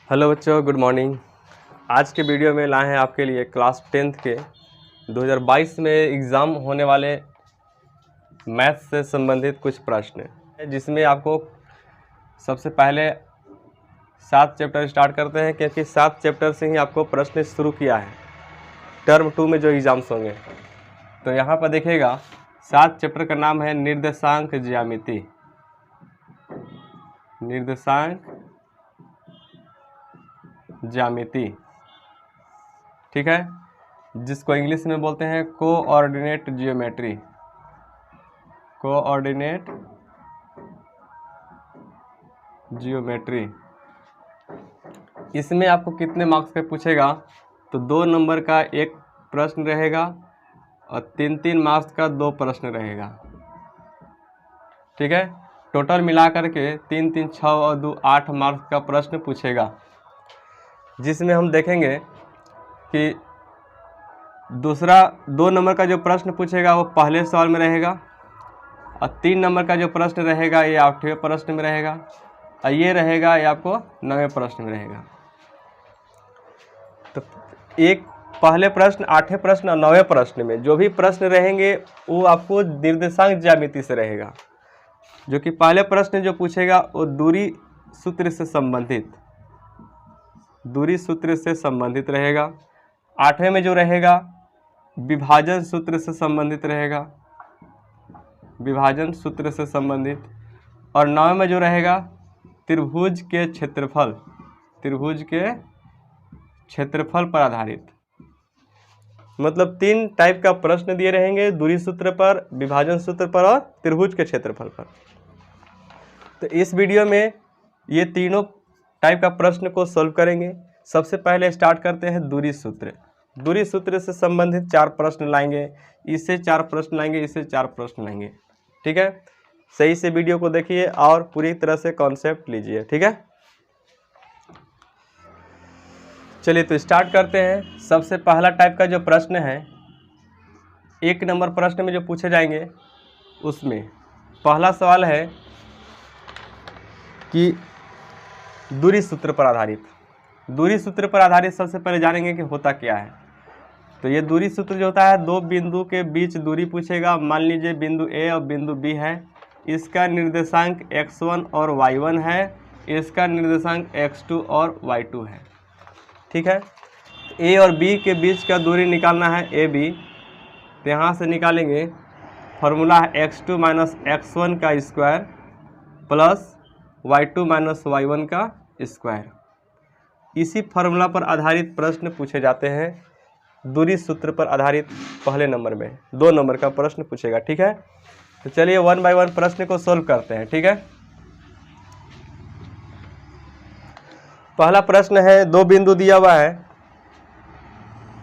Hello बच्चों, good morning. आज के वीडियो में लाए हैं आपके लिए क्लास 10th के 2022 में एग्ज़ाम होने वाले मैथ से संबंधित कुछ प्रश्न, जिसमें आपको सबसे पहले 7 चैप्टर स्टार्ट करते हैं, क्योंकि 7 चैप्टर से ही आपको प्रश्न शुरू किया है टर्म 2 में जो एग्ज़ाम्स होंगे। तो यहाँ पर देखिएगा, 7 चैप्टर का नाम है निर्देशांक ज्यामिति। निर्देशांक ज्यामिति, ठीक है, जिसको इंग्लिश में बोलते हैं कोऑर्डिनेट जियोमेट्री। Coordinate geometry. इसमें आपको कितने मार्क्स पे पूछेगा? तो 2 नंबर का एक प्रश्न रहेगा और 3-3 मार्क्स का 2 प्रश्न रहेगा, ठीक है। टोटल मिला करके 3 3 6 और 2 8 मार्क्स का प्रश्न पूछेगा, जिसमें हम देखेंगे कि दूसरा 2 नंबर का जो प्रश्न पूछेगा वो पहले सवाल में रहेगा, और 3 नंबर का जो प्रश्न रहेगा ये 8वें प्रश्न में रहेगा, और ये रहेगा ये आपको 9वें प्रश्न में रहेगा। तो एक पहले प्रश्न, 8वें प्रश्न और 9वें प्रश्न में जो भी प्रश्न रहेंगे वो आपको निर्देशांक ज्यामिति से रहेगा। जो कि पहले प्रश्न जो पूछेगा वो दूरी सूत्र से संबंधित रहेगा। 8वें में जो रहेगा विभाजन सूत्र से संबंधित रहेगा, विभाजन सूत्र से संबंधित। और 9वें में जो रहेगा त्रिभुज के क्षेत्रफल पर आधारित। मतलब 3 टाइप का प्रश्न दिए रहेंगे, दूरी सूत्र पर, विभाजन सूत्र पर और त्रिभुज के क्षेत्रफल पर। तो इस वीडियो में ये तीनों टाइप का प्रश्न को सॉल्व करेंगे। सबसे पहले स्टार्ट करते हैं दूरी सूत्र। दूरी सूत्र से संबंधित 4 प्रश्न लाएंगे, इससे 4 प्रश्न लाएंगे, इससे 4 प्रश्न लाएंगे, ठीक है। सही से वीडियो को देखिए और पूरी तरह से कॉन्सेप्ट लीजिए, ठीक है। चलिए तो स्टार्ट करते हैं। सबसे पहला टाइप का जो प्रश्न है, 1 नंबर प्रश्न में जो पूछे जाएंगे, उसमें पहला सवाल है कि दूरी सूत्र पर आधारित। दूरी सूत्र पर आधारित सबसे पहले जानेंगे कि होता क्या है। तो ये दूरी सूत्र जो होता है, 2 बिंदु के बीच दूरी पूछेगा। मान लीजिए बिंदु ए और बिंदु बी है, इसका निर्देशांक x1 और y1 है, इसका निर्देशांक x2 और y2 है, ठीक है। ए और बी के बीच का दूरी निकालना है ए बी। तो यहाँ से निकालेंगे, फॉर्मूला है x2 माइनस x1 का square plus y2 minus y1 का स्क्वायर। इसी फार्मूला पर आधारित प्रश्न पूछे जाते हैं। दूरी सूत्र पर आधारित पहले नंबर में 2 नंबर का प्रश्न पूछेगा, ठीक है। तो चलिए 1 बाय 1 प्रश्न को सोल्व करते हैं, ठीक है। पहला प्रश्न है, 2 बिंदु दिया हुआ है,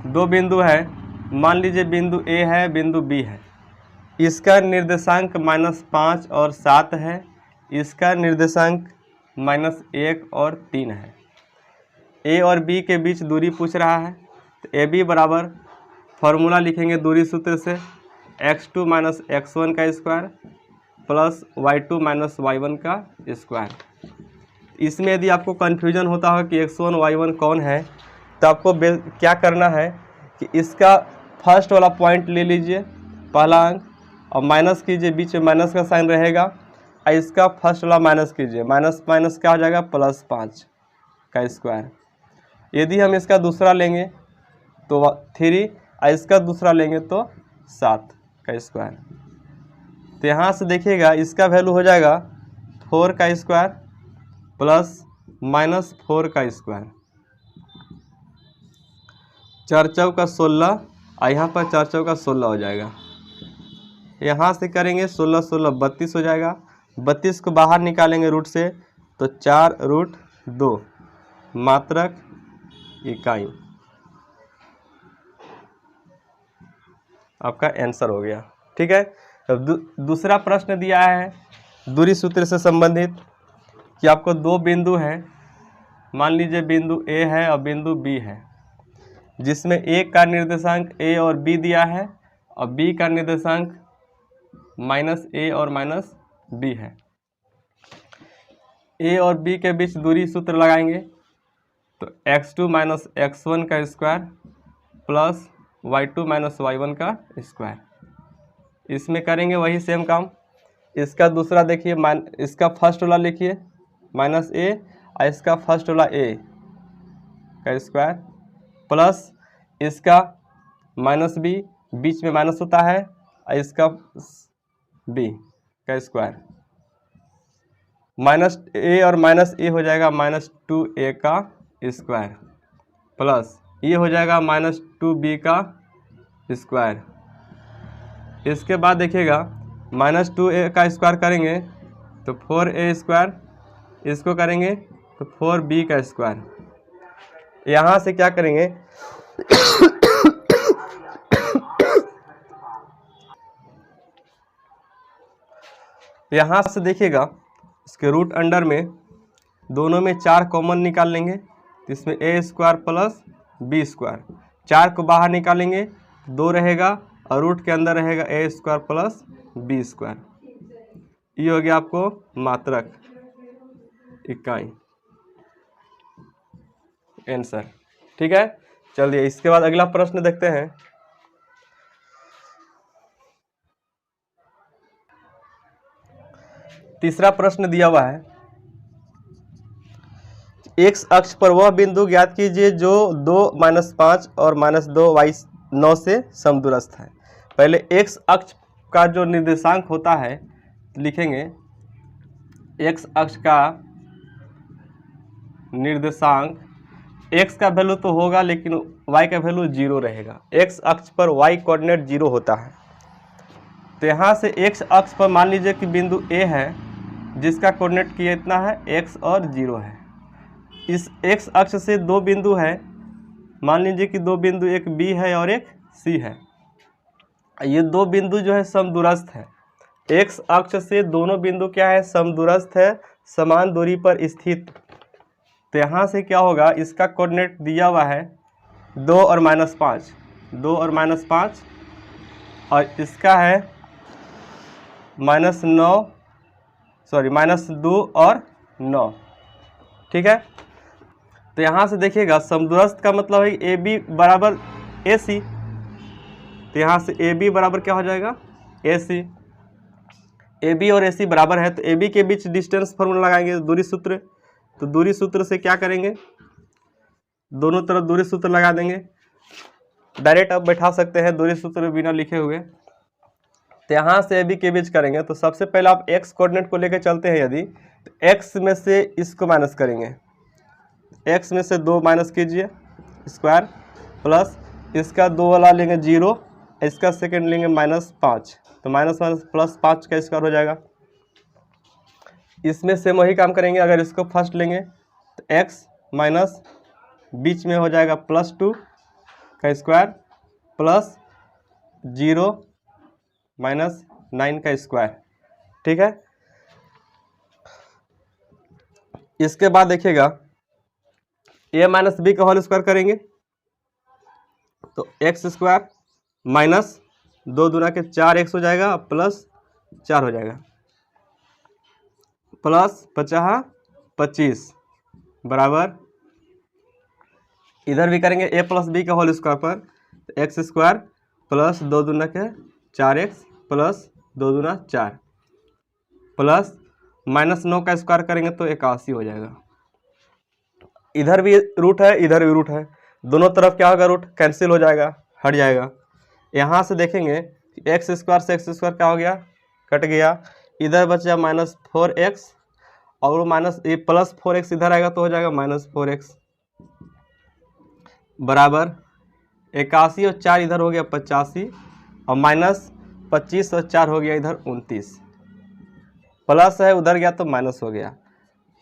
2 बिंदु है। मान लीजिए बिंदु ए है, बिंदु बी है, इसका निर्देशांक -5 और 7 है, इसका निर्देशांक -1 और 3 है। ए और बी के बीच दूरी पूछ रहा है। तो ए बी बराबर फॉर्मूला लिखेंगे दूरी सूत्र से, x2 माइनस x1 का square plus y2 minus y1 का स्क्वायर। इसमें यदि आपको कन्फ्यूजन होता हो कि x1 y1 कौन है, तो आपको क्या करना है कि इसका फर्स्ट वाला पॉइंट ले लीजिए, पहला अंक, और माइनस कीजिए, बीच में माइनस का साइन रहेगा, और इसका फर्स्ट वाला माइनस कीजिए, माइनस माइनस क्या हो जाएगा, +5 का स्क्वायर। यदि हम इसका दूसरा लेंगे तो 3, और इसका दूसरा लेंगे तो 7 का स्क्वायर। तो यहाँ से देखिएगा इसका वैल्यू हो जाएगा 4 का स्क्वायर प्लस -4 का स्क्वायर। 4 चौका 16, और यहाँ पर 4 चौका 16 हो जाएगा। यहाँ से करेंगे 16 16 32 हो जाएगा। 32 को बाहर निकालेंगे रूट से, तो 4√2 मात्रक इकाई आपका आंसर हो गया, ठीक है। अब दूसरा प्रश्न दिया है दूरी सूत्र से संबंधित कि आपको 2 बिंदु है। मान लीजिए बिंदु ए है और बिंदु बी है, जिसमें ए का निर्देशांक ए और बी दिया है, और बी का निर्देशांक -a और -b है। ए और बी के बीच दूरी सूत्र लगाएंगे। तो x2 माइनस x1 का square plus y2 minus y1 का स्क्वायर। इसमें करेंगे वही सेम काम। इसका दूसरा देखिए, इसका फर्स्ट वाला लिखिए माइनस a और इसका फर्स्ट वाला a का स्क्वायर प्लस इसका माइनस b, बीच में माइनस होता है, और इसका b का स्क्वायर। माइनस a और माइनस a हो जाएगा माइनस 2a का स्क्वायर प्लस ये हो जाएगा माइनस 2b का स्क्वायर। इसके बाद देखिएगा माइनस 2a का स्क्वायर करेंगे तो 4a स्क्वायर, इसको करेंगे तो 4b का स्क्वायर। यहाँ से क्या करेंगे यहाँ से देखिएगा इसके रूट अंडर में दोनों में 4 कॉमन निकाल लेंगे, तो इसमें a square plus b square. 4 को बाहर निकालेंगे 2 रहेगा और रूट के अंदर रहेगा a square plus b square. ये हो गया आपको मात्रक इकाई आंसर। ठीक है, चलिए इसके बाद अगला प्रश्न देखते हैं। तीसरा प्रश्न दिया हुआ है, x अक्ष पर वह बिंदु ज्ञात कीजिए जो 2 माइनस 5 और माइनस 2 y 9 से समदूरस्थ है। पहले x अक्ष का जो निर्देशांक होता है लिखेंगे, x अक्ष का निर्देशांक, x का वैल्यू तो होगा लेकिन y का वैल्यू 0 रहेगा। x अक्ष पर y कोऑर्डिनेट 0 होता है। तो यहाँ से x अक्ष पर मान लीजिए कि बिंदु A है जिसका कोऑर्डिनेट किया इतना है x और 0 है। इस x अक्ष से 2 बिंदु है, मान लीजिए कि 2 बिंदु, एक B है और एक C है। ये 2 बिंदु जो है समदूरस्थ है। x अक्ष से दोनों बिंदु क्या है, समदूरस्थ है, समान दूरी पर स्थित। तो यहाँ से क्या होगा, इसका कोऑर्डिनेट दिया हुआ है 2 और माइनस 5, 2 और माइनस 5, और इसका है माइनस 9, सॉरी माइनस 2 और 9। ठीक है, तो यहाँ से देखिएगा समदूरस्थ का मतलब है ए बी बराबर ए सी। तो यहाँ से ए बी बराबर क्या हो जाएगा, ए सी। ए बी और ए सी बराबर है तो ए बी के बीच डिस्टेंस फॉर्मूला लगाएंगे, दूरी सूत्र। तो दूरी सूत्र से क्या करेंगे, दोनों तरफ दूरी सूत्र लगा देंगे। डायरेक्ट आप बैठा सकते हैं दूरी सूत्र बिना लिखे हुए। तो यहाँ से ए बी के बीच करेंगे तो सबसे पहले आप x कोऑर्डिनेट को लेकर चलते हैं। यदि तो x में से इसको माइनस करेंगे, x में से 2 माइनस कीजिए स्क्वायर प्लस इसका 2 वाला लेंगे 0, इसका सेकंड लेंगे माइनस 5, तो माइनस माइनस प्लस 5 का स्क्वायर हो जाएगा। इसमें से वही काम करेंगे, अगर इसको फर्स्ट लेंगे तो x माइनस बीच में हो जाएगा प्लस 2 का स्क्वायर प्लस 0 माइनस 9 का स्क्वायर। ठीक है, इसके बाद देखिएगा a माइनस बी का होल स्क्वायर करेंगे तो एक्स स्क्वायर माइनस 2 दूना के 4x हो जाएगा प्लस 4 हो जाएगा प्लस 50 25 बराबर, इधर भी करेंगे a प्लस बी का होल स्क्वायर पर तो एक्स स्क्वायर प्लस 2 दूना के 4x प्लस 2 दूना 4 प्लस माइनस 9 का स्क्वायर करेंगे तो 81 हो जाएगा। इधर भी रूट है, इधर भी रूट है, दोनों तरफ क्या होगा, रूट कैंसिल हो जाएगा, हट जाएगा। यहाँ से देखेंगे एक्स स्क्वायर से एक्स स्क्वायर क्या हो गया, कट गया। इधर बचा माइनस 4x और वो माइनस ये प्लस 4x इधर आएगा तो हो जाएगा माइनस 4x बराबर 81 और 4 इधर हो गया 85 और माइनस 25 और 4 हो गया इधर 29, प्लस है उधर गया तो माइनस हो गया।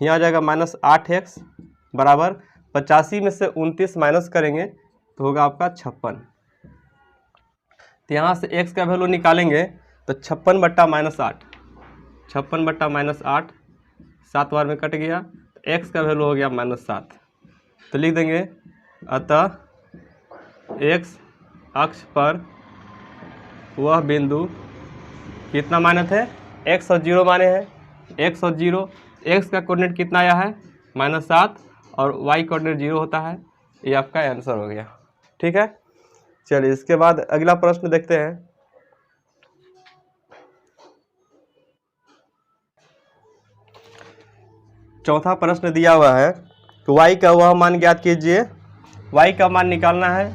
यहाँ आ जाएगा माइनस 8x बराबर 85 में से 29 माइनस करेंगे तो होगा आपका 56। तो यहाँ से x का वैल्यू निकालेंगे तो 56 बट्टा माइनस 8, 56 बट्टा माइनस 8, 7 बार में कट गया, तो x का वैल्यू हो गया माइनस 7। तो लिख देंगे अतः x अक्ष पर वह बिंदु कितना माने थे, x और 0 माने हैं, x और 0, x का कोऑर्डिनेट कितना आया है माइनस 7 और y कोऑर्डिनेट 0 होता है। ये आपका आंसर हो गया। ठीक है, चलिए इसके बाद अगला प्रश्न देखते हैं। चौथा प्रश्न दिया हुआ है कि y का वह मान ज्ञात कीजिए। y का मान निकालना है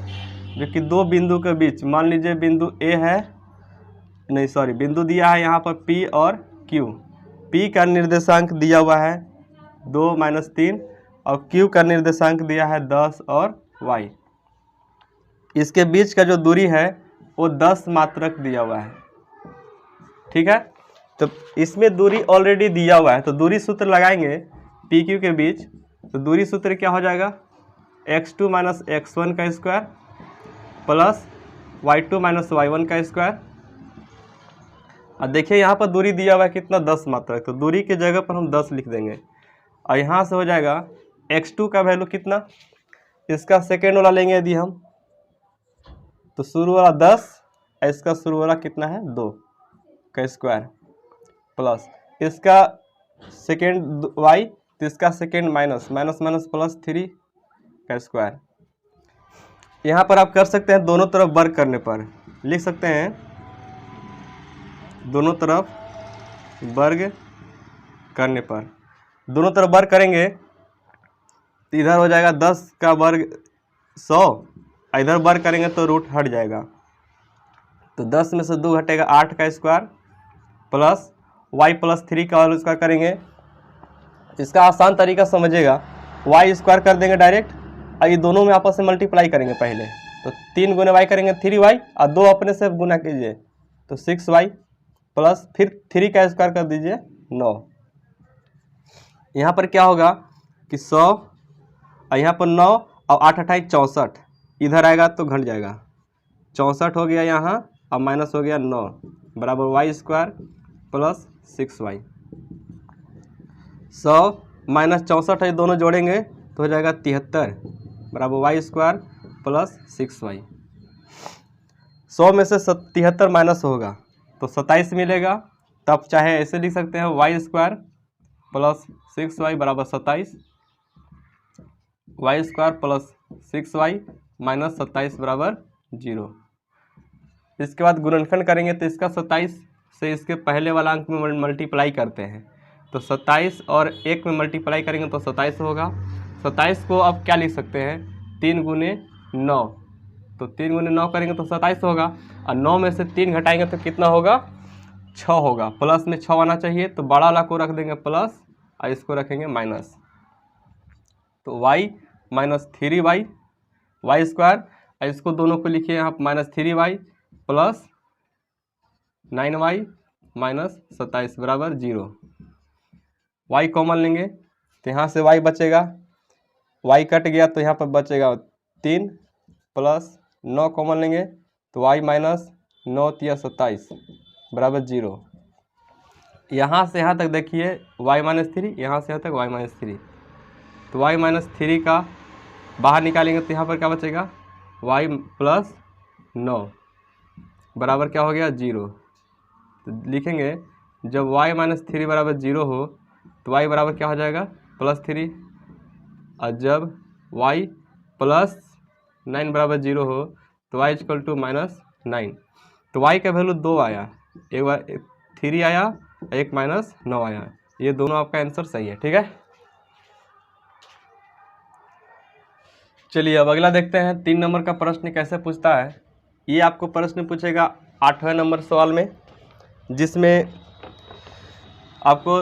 जो कि दो बिंदु के बीच, मान लीजिए बिंदु A है, नहीं सॉरी, बिंदु दिया है यहाँ पर P और Q। P का निर्देशांक दिया हुआ है 2 - 3 और Q का निर्देशांक दिया है 10 और y। इसके बीच का जो दूरी है वो 10 मात्रक दिया हुआ है। ठीक है, तो इसमें दूरी ऑलरेडी दिया हुआ है, तो दूरी सूत्र लगाएंगे PQ के बीच। तो दूरी सूत्र क्या हो जाएगा, x2 - x1 का स्क्वायर प्लस y2 - y1 का स्क्वायर। और देखिए यहाँ पर दूरी दिया हुआ है कितना, 10 मात्रक, तो दूरी की जगह पर हम 10 लिख देंगे। और यहाँ से हो जाएगा x2 का वैल्यू कितना, इसका सेकेंड वाला लेंगे यदि हम, तो शुरू वाला 10, इसका शुरू वाला कितना है 2 का स्क्वायर प्लस इसका सेकेंड y, तो इसका सेकेंड माइनस प्लस 3 का स्क्वायर। यहाँ पर आप कर सकते हैं दोनों तरफ वर्ग करने पर, लिख सकते हैं दोनों तरफ वर्ग करने पर। दोनों तरफ वर्ग करेंगे तो इधर हो जाएगा 10 का वर्ग 100, इधर वर्ग करेंगे तो रूट हट जाएगा। तो 10 में से 2 घटेगा 8 का स्क्वायर प्लस y + 3 का होल स्क्वायर करेंगे। इसका आसान तरीका समझिएगा, y स्क्वायर कर देंगे डायरेक्ट, और ये दोनों में आपस में मल्टीप्लाई करेंगे पहले। तो 3 गुने y करेंगे 3y, और 2 अपने से गुना कीजिए तो 6y प्लस फिर 3 का स्क्वायर कर दीजिए 9। यहाँ पर क्या होगा कि 100 और यहाँ पर 9 और 8 × 28 = 64, इधर आएगा तो घट जाएगा, 64 हो गया यहाँ और माइनस हो गया 9 बराबर y² प्लस 6y। 100 - 64 है, दोनों जोड़ेंगे तो हो जाएगा 73 बराबर y² प्लस 6y। 100 में से 73 माइनस होगा तो 27 मिलेगा, तब चाहे ऐसे लिख सकते हैं y² प्लस 6y बराबर 27, y² प्लस 6y माइनस 27 बराबर 0। इसके बाद गुणनखंड करेंगे तो इसका 27 से इसके पहले वाला अंक में मल्टीप्लाई करते हैं, तो 27 और 1 में मल्टीप्लाई करेंगे तो 27 होगा। 27 को अब क्या लिख सकते हैं, 3 गुने 9, तो 3 गुने 9 करेंगे तो 27 होगा, और 9 में से 3 घटाएंगे तो कितना होगा, 6 होगा। प्लस में 6 आना चाहिए, तो बड़ा वाला को रख देंगे प्लस और इसको रखेंगे माइनस, तो y - 3y y², और इसको दोनों को लिखिए यहाँ -3y प्लस 9y माइनस 27 बराबर 0। y कॉमन लेंगे तो यहाँ से y बचेगा, y कट गया तो यहाँ पर बचेगा 3 प्लस 9 कॉमन लेंगे तो y माइनस 9 × 3 = 27 बराबर 0। यहाँ से यहाँ तक देखिए y - 3, यहाँ से यहाँ तक y - 3, तो y - 3 का बाहर निकालेंगे तो यहाँ पर क्या बचेगा, y प्लस 9 बराबर क्या हो गया 0। तो लिखेंगे जब y - 3 बराबर 0 हो तो y बराबर क्या हो जाएगा, +3, और जब y प्लस 9 बराबर 0 हो तो y = -9। तो y का वैल्यू 2 आया, एक बार 3 आया, एक -9 आया, ये दोनों आपका आंसर सही है। ठीक है, चलिए अब अगला देखते हैं 3 नंबर का प्रश्न कैसे पूछता है। ये आपको प्रश्न पूछेगा 8वें नंबर सवाल में, जिसमें आपको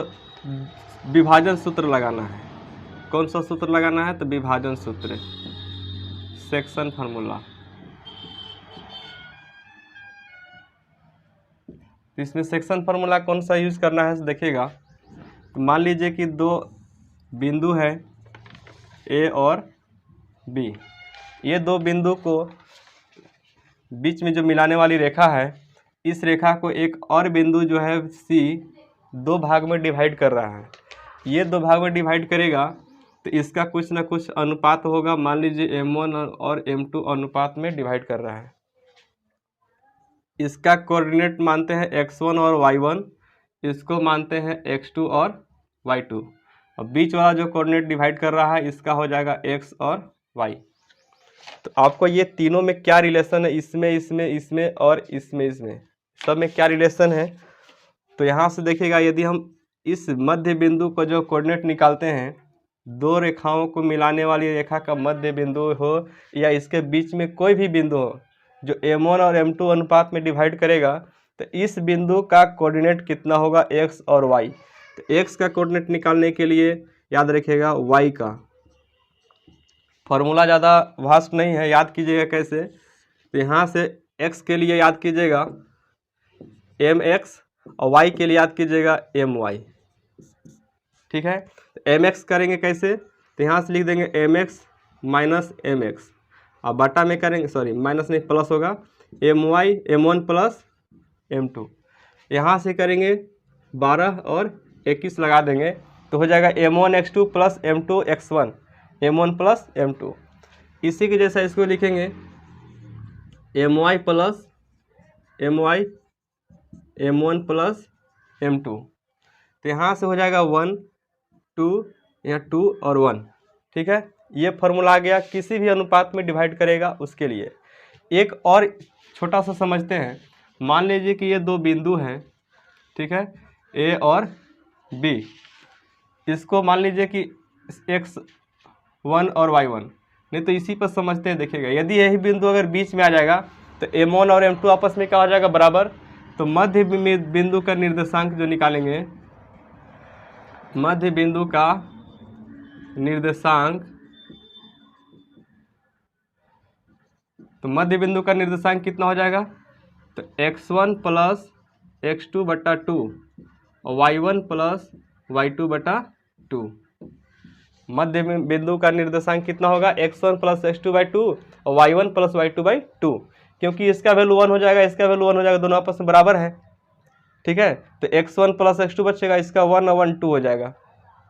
विभाजन सूत्र लगाना है। कौन सा सूत्र लगाना है, तो विभाजन सूत्र, सेक्शन फार्मूला। तो इसमें सेक्शन फार्मूला कौन सा यूज करना है देखिएगा। तो मान लीजिए कि 2 बिंदु है A और B, ये 2 बिंदु को बीच में जो मिलाने वाली रेखा है, इस रेखा को एक और बिंदु जो है C 2 भाग में डिवाइड कर रहा है। ये 2 भाग में डिवाइड करेगा तो इसका कुछ ना कुछ अनुपात होगा, मान लीजिए M1 और M2 अनुपात में डिवाइड कर रहा है। इसका कोऑर्डिनेट मानते हैं x1 और y1, इसको मानते हैं x2 और y2। और बीच वाला जो कोऑर्डिनेट डिवाइड कर रहा है इसका हो जाएगा x और y। तो आपको ये तीनों में क्या रिलेशन है, इसमें इसमें इसमें और इसमें इसमें सब में क्या रिलेशन है। तो यहाँ से देखिएगा, यदि हम इस मध्य बिंदु को जो कोऑर्डिनेट निकालते हैं, दो रेखाओं को मिलाने वाली रेखा का मध्य बिंदु हो या इसके बीच में कोई भी बिंदु हो जो m1 और m2 अनुपात में डिवाइड करेगा, तो इस बिंदु का कोऑर्डिनेट कितना होगा, x और y। तो x का कोऑर्डिनेट निकालने के लिए याद रखिएगा y का फॉर्मूला ज़्यादा वास्ट नहीं है, याद कीजिएगा कैसे। तो यहाँ से x के लिए याद कीजिएगा mx और y के लिए याद कीजिएगा my। ठीक है, तो mx करेंगे कैसे, तो यहाँ से लिख देंगे mx माइनस mx और बटा में करेंगे, सॉरी माइनस नहीं प्लस होगा, my m1 प्लस m2। यहाँ से करेंगे 12 और 21 लगा देंगे तो हो जाएगा m1 x2 plus m2 x1 m1 plus m2। इसी के जैसा इसको लिखेंगे my plus my m1 plus m2। तो यहाँ से हो जाएगा 1 2, यहाँ 2 और 1। ठीक है, ये फॉर्मूला आ गया किसी भी अनुपात में डिवाइड करेगा उसके लिए। एक और छोटा सा समझते हैं, मान लीजिए कि ये दो बिंदु हैं, ठीक है, a और b। इसको मान लीजिए कि x1 और y1, नहीं तो इसी पर समझते हैं। देखिएगा, यदि यही बिंदु अगर बीच में आ जाएगा तो m1 और m2 आपस में क्या हो जाएगा, बराबर। तो मध्य बिंदु का निर्देशांक जो निकालेंगे, मध्य बिंदु का निर्देशांक, तो मध्य बिंदु का निर्देशांक कितना हो जाएगा, तो x1 प्लस x2 बटा 2 और y1 प्लस y2 बटा 2। मध्य बिंदु का निर्देशांक कितना होगा, x1 प्लस x2 बाई 2 और y1 प्लस y2 बाई 2। क्योंकि इसका वैल्यू 1 हो जाएगा, इसका वैल्यू 1 हो जाएगा, दोनों आपस में बराबर है। ठीक है, तो x1 प्लस x2 बचेगा, इसका 1 और 1 2 हो जाएगा।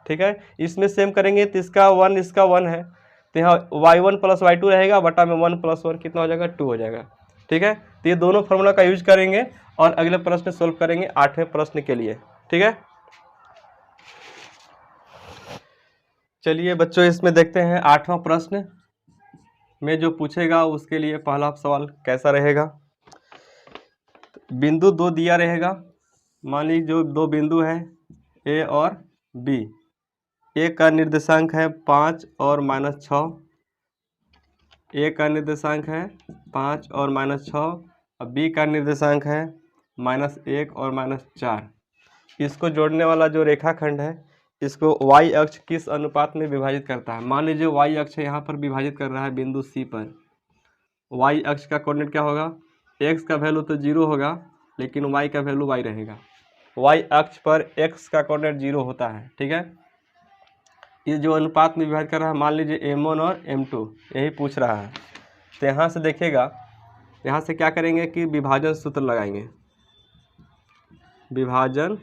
ठीक है, इसमें सेम करेंगे तो इसका 1 इसका 1 है, तो यहाँ y1 प्लस y2 रहेगा, बटा में 1 प्लस 1 कितना हो जाएगा, 2 हो जाएगा। ठीक है, तो ये दोनों फार्मूला का यूज करेंगे और अगले प्रश्न सोल्व करेंगे 8वें प्रश्न के लिए। ठीक है, चलिए बच्चों, इसमें देखते हैं 8वां प्रश्न में जो पूछेगा उसके लिए पहला सवाल कैसा रहेगा। बिंदु दो दिया रहेगा, मान लीजिए जो दो बिंदु है a और b। a का निर्देशांक है 5 और -6, a का निर्देशांक है 5 और -6 और b का निर्देशांक है -1 और -4। इसको जोड़ने वाला जो रेखाखंड है इसको y अक्ष किस अनुपात में विभाजित करता है। मान लीजिए y अक्ष यहाँ पर विभाजित कर रहा है बिंदु C पर। y अक्ष का कोऑर्डिनेट क्या होगा, x का वैल्यू तो 0 होगा लेकिन y का वैल्यू y रहेगा। y अक्ष पर x का कोऑर्डिनेट 0 होता है। ठीक है, ये जो अनुपात में विभाजित कर रहा है, मान लीजिए m1 और m2 यही पूछ रहा है। तो यहाँ से देखिएगा, यहाँ से क्या करेंगे कि विभाजन सूत्र लगाएंगे। विभाजन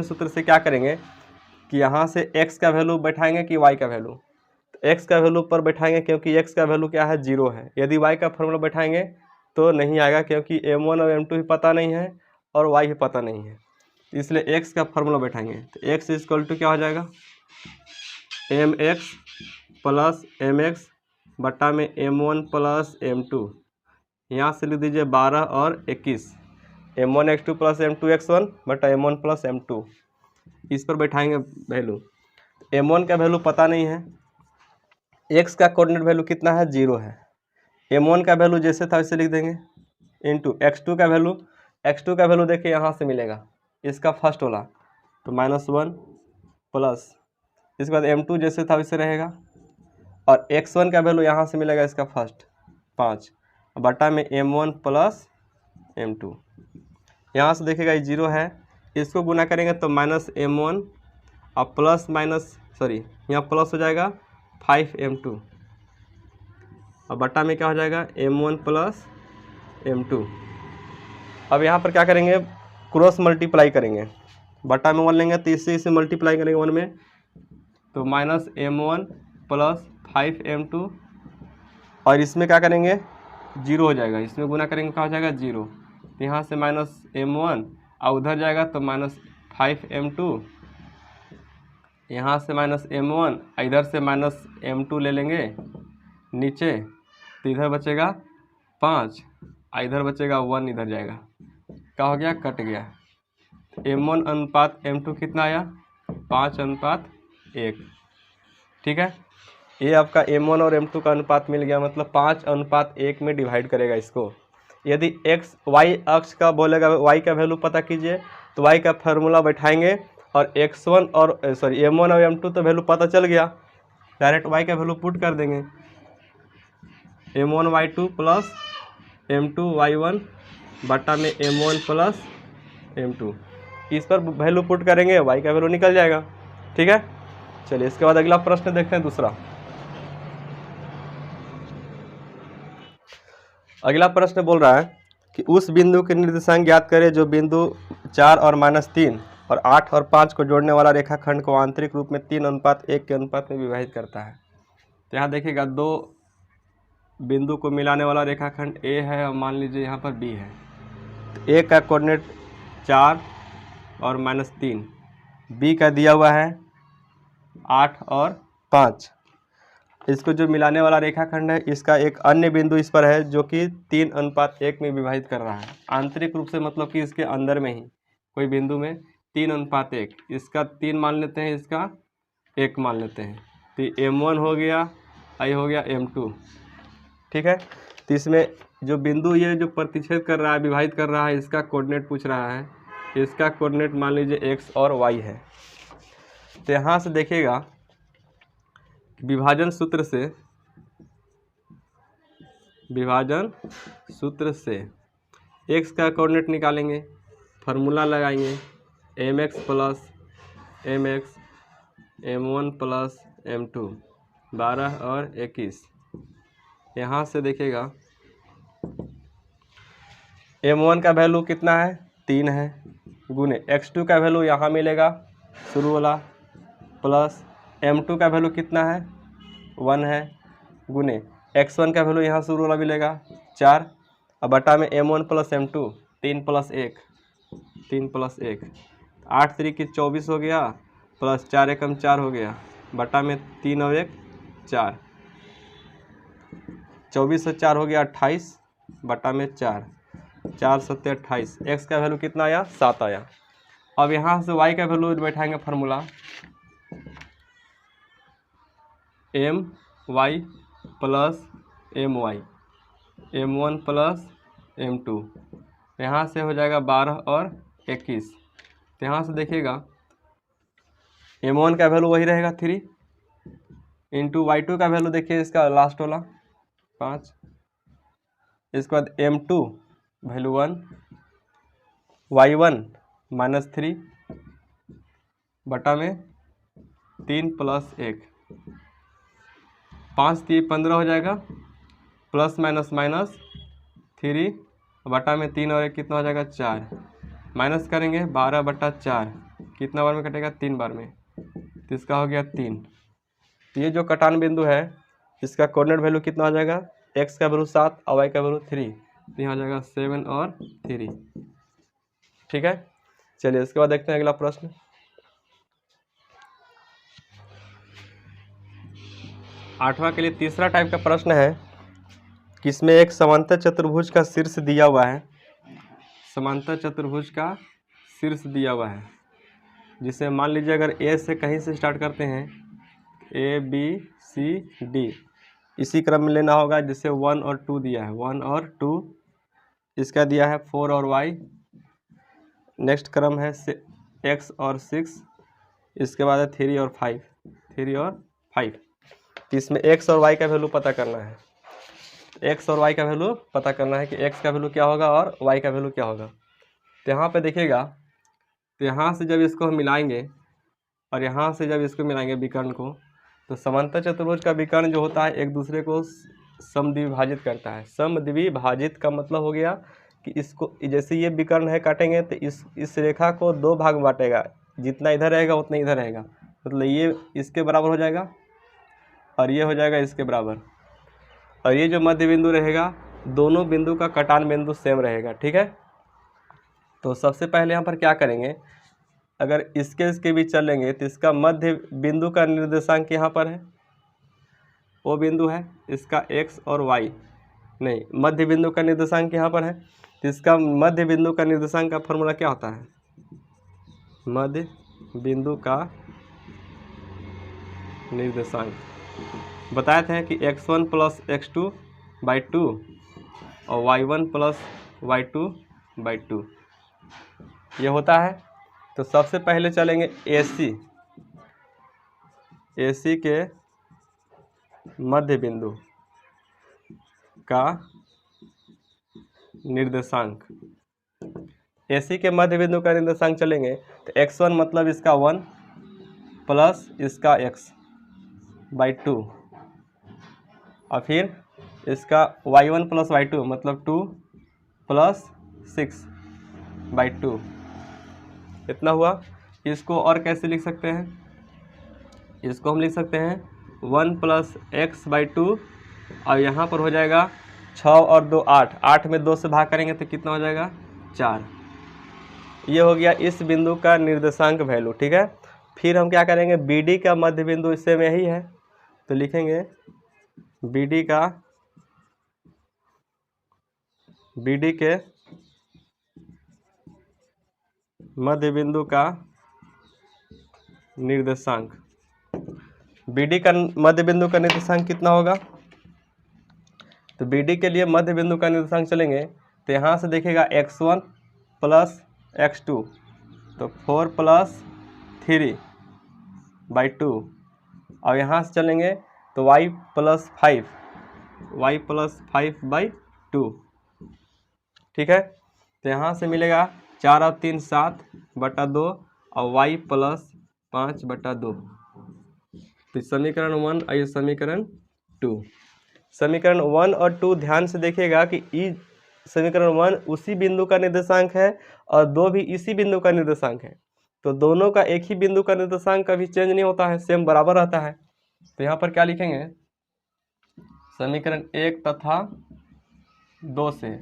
सूत्र से क्या करेंगे कि यहाँ से x का वैल्यू बैठाएंगे कि y का वैल्यू। तो x का वैल्यू पर बैठाएंगे क्योंकि x का वैल्यू क्या है, 0 है। यदि y का फॉर्मूला बैठाएंगे तो नहीं आएगा क्योंकि m1 और m2 भी पता नहीं है और y भी पता नहीं है, इसलिए x का फॉर्मूला बैठाएंगे। तो x इक्वल टू क्या हो जाएगा, mx प्लस mx बटा में m1 प्लस m2। यहाँ से लिख दीजिए 12 और 21, m1 x2 plus m2 x1 बटा m1 प्लस m2। इस पर बैठाएंगे वैल्यू। m1 का वैल्यू पता नहीं है, x का कोऑर्डिनेट वैल्यू कितना है, 0 है। m1 का वैल्यू जैसे था वैसे लिख देंगे इंटू x2 का वैल्यू देखिए यहाँ से मिलेगा इसका फर्स्ट वाला, तो -1 प्लस इसके बाद m2 जैसे था वैसे रहेगा और x1 का वैल्यू यहाँ से मिलेगा इसका फर्स्ट 5 बटा में m1 प्लस m2। यहाँ से देखिएगा ये 0 है, इसको गुना करेंगे तो -m1 और प्लस माइनस यहाँ प्लस हो जाएगा 5m2 और बटा में क्या हो जाएगा m1 प्लस m2। अब यहाँ पर क्या करेंगे, क्रॉस मल्टीप्लाई करेंगे, बटा में 1 लेंगे तो इससे मल्टीप्लाई करेंगे 1 में, तो -m1 प्लस 5m2 और इसमें क्या करेंगे 0 हो जाएगा, इसमें गुना करेंगे क्या हो जाएगा 0। तो यहाँ से -m1 और उधर जाएगा तो -5m2 यहाँ से माइनस M1, इधर से माइनस M2 ले लेंगे नीचे, तो इधर बचेगा 5, इधर बचेगा 1, इधर जाएगा, क्या हो गया, कट गया। M1 अनुपात M2 कितना आया, 5:1। ठीक है, ये आपका M1 और M2 का अनुपात मिल गया, मतलब 5:1 में डिवाइड करेगा इसको। यदि x y अक्ष का बोलेगा y का वैल्यू पता कीजिए, तो y का फार्मूला बैठाएंगे और x1 और M1 और M2 तो वैल्यू पता चल गया, डायरेक्ट y का वैल्यू पुट कर देंगे, M1 y2 plus M2 y1 बटा में M1 प्लस M2, इस पर वैल्यू पुट करेंगे, y का वैल्यू निकल जाएगा। ठीक है, चलिए इसके बाद अगला प्रश्न देखते हैं दूसरा। अगला प्रश्न बोल रहा है कि उस बिंदु के निर्देशांक ज्ञात करें जो बिंदु 4 और -3 और 8 और 5 को जोड़ने वाला रेखाखंड को आंतरिक रूप में 3:1 के अनुपात में विभाजित करता है। तो यहाँ देखिएगा, दो बिंदु को मिलाने वाला रेखाखंड A है और मान लीजिए यहाँ पर B है। तो A का कोऑर्डिनेट 4 और -3, B का दिया हुआ है 8 और 5। इसको जो मिलाने वाला रेखाखंड है, इसका एक अन्य बिंदु इस पर है जो कि 3:1 में विभाजित कर रहा है। आंतरिक रूप से मतलब कि इसके अंदर में ही कोई बिंदु में 3:1, इसका 3 मान लेते हैं, इसका 1 मान लेते हैं, तो M1 हो गया, I हो गया M2। ठीक है, तो इसमें जो बिंदु ये जो प्रतिच्छेद कर रहा है, विभाजित कर रहा है, इसका कोऑर्डिनेट पूछ रहा है। इसका कोऑर्डिनेट मान लीजिए x और y है। तो यहाँ से देखिएगा, विभाजन सूत्र से x का कोऑर्डिनेट निकालेंगे, फार्मूला लगाएंगे, mx plus mx M1 plus M2 12 और 21। यहाँ से देखिएगा M1 का वैल्यू कितना है, 3 है, गुने x2 का वैल्यू यहाँ मिलेगा शुरू वाला, प्लस M2 का वैल्यू कितना है, 1 है, गुने x1 का वैल्यू यहाँ शुरू वाला मिलेगा 4, अब बटा में M1 प्लस M2, 3 + 1, 8 3 की 24 हो गया, प्लस 4 एकम 4 हो गया, बटा में 3 और 1 4, 24 से 4 हो गया 28, बटा में 4, 4 7 28। x का वैल्यू कितना आया, 7 आया। अब यहाँ से y का वैल्यू बैठाएंगे, formula My plus My, M1 plus M2, यहाँ से हो जाएगा 12 और 21। तो यहाँ से देखिएगा M1 का वैल्यू वही रहेगा 3, इंटू y2 का वैल्यू देखिए इसका लास्ट वाला 5, इसके बाद M2 वैल्यू 1, y1 -3 बटा में 3 + 1, 5 3 15 हो जाएगा, प्लस माइनस 3 बटा में 3 और 1 कितना हो जाएगा, 4, माइनस करेंगे 12/4, कितना बार में कटेगा, 3 बार में, तो इसका हो गया 3। तो ये जो कटान बिंदु है, इसका कोऑर्डिनेट वैल्यू कितना हो जाएगा, x का वैल्यू 7 और y का वैल्यू 3, तो यहाँ हो जाएगा 7 और 3। ठीक है, चलिए इसके बाद देखते हैं अगला प्रश्न। आठवां के लिए तीसरा टाइप का प्रश्न है कि इसमें एक समांतर चतुर्भुज का शीर्ष दिया हुआ है, समांतर चतुर्भुज का शीर्ष दिया हुआ है, जिसे मान लीजिए अगर A से कहीं से स्टार्ट करते हैं, A B C D, इसी क्रम में लेना होगा, जिसे 1 और 2 दिया है, 1 और 2, इसका दिया है 4 और y, नेक्स्ट क्रम है x और 6, इसके बाद है 3 और 5, 3 और 5। तो इसमें x और y का वैल्यू पता करना है, x और y का वैल्यू पता करना है कि x का वैल्यू क्या होगा और y का वैल्यू क्या होगा। तो यहाँ पे देखिएगा, तो यहाँ से जब इसको हम मिलाएंगे और यहाँ से जब इसको मिलाएंगे विकर्ण को, तो समांतर चतुर्भुज का विकर्ण जो होता है एक दूसरे को समद्विभाजित करता है। समद्विभाजित का मतलब हो गया कि इसको, जैसे ये विकर्ण है काटेंगे तो इस रेखा को 2 भाग में बांटेगा, जितना इधर रहेगा उतना इधर रहेगा, मतलब ये इसके बराबर हो जाएगा और ये हो जाएगा इसके बराबर, और ये जो मध्य बिंदु रहेगा, दोनों बिंदु का कटान बिंदु सेम रहेगा। ठीक है, तो सबसे पहले यहाँ पर क्या करेंगे, अगर इसके भी चलेंगे तो इसका मध्य बिंदु का निर्देशांक यहाँ पर है, वो बिंदु है, इसका x और y नहीं, मध्य बिंदु का निर्देशांक यहाँ पर है, तो इसका मध्य बिंदु का निर्देशांक का फॉर्मूला क्या होता है? मध्य बिंदु का निर्देशांक बताए थे कि x1 प्लस x2 बाई 2 और y1 प्लस y2 बाई 2 ये होता है। तो सबसे पहले चलेंगे AC के मध्य बिंदु का निर्देशांक, AC के मध्य बिंदु का निर्देशांक चलेंगे तो x1 मतलब इसका 1 प्लस इसका x बाई 2 और फिर इसका y1 प्लस y2 मतलब 2 प्लस 6 बाई 2 इतना हुआ। इसको और कैसे लिख सकते हैं? इसको हम लिख सकते हैं 1 प्लस एक्स बाई 2 और यहाँ पर हो जाएगा 6 और 2 8, 8 में 2 से भाग करेंगे तो कितना हो जाएगा? 4। ये हो गया इस बिंदु का निर्देशांक वैल्यू, ठीक है। फिर हम क्या करेंगे? BD का मध्य बिंदु इससे में यही है, तो लिखेंगे BD के मध्य बिंदु का निर्देशांक। BD का मध्य बिंदु का निर्देशांक कितना होगा? तो BD के लिए मध्य बिंदु का निर्देशांक चलेंगे तो यहाँ से देखिएगा x1 प्लस x2 तो 4 प्लस 3 बाई 2 और यहाँ से चलेंगे तो y प्लस 5 बाई 2, ठीक है। तो यहाँ से मिलेगा 4 और 3 7 बटा 2 और y प्लस 5 बटा 2। तो समीकरण 1 और ये समीकरण 2। समीकरण 1 और 2 ध्यान से देखिएगा कि समीकरण 1 उसी बिंदु का निर्देशांक है और 2 भी इसी बिंदु का निर्देशांक है, तो दोनों का एक ही बिंदु का निर्देशांक कभी चेंज नहीं होता है, सेम बराबर रहता है। तो यहाँ पर क्या लिखेंगे? समीकरण 1 तथा 2 से,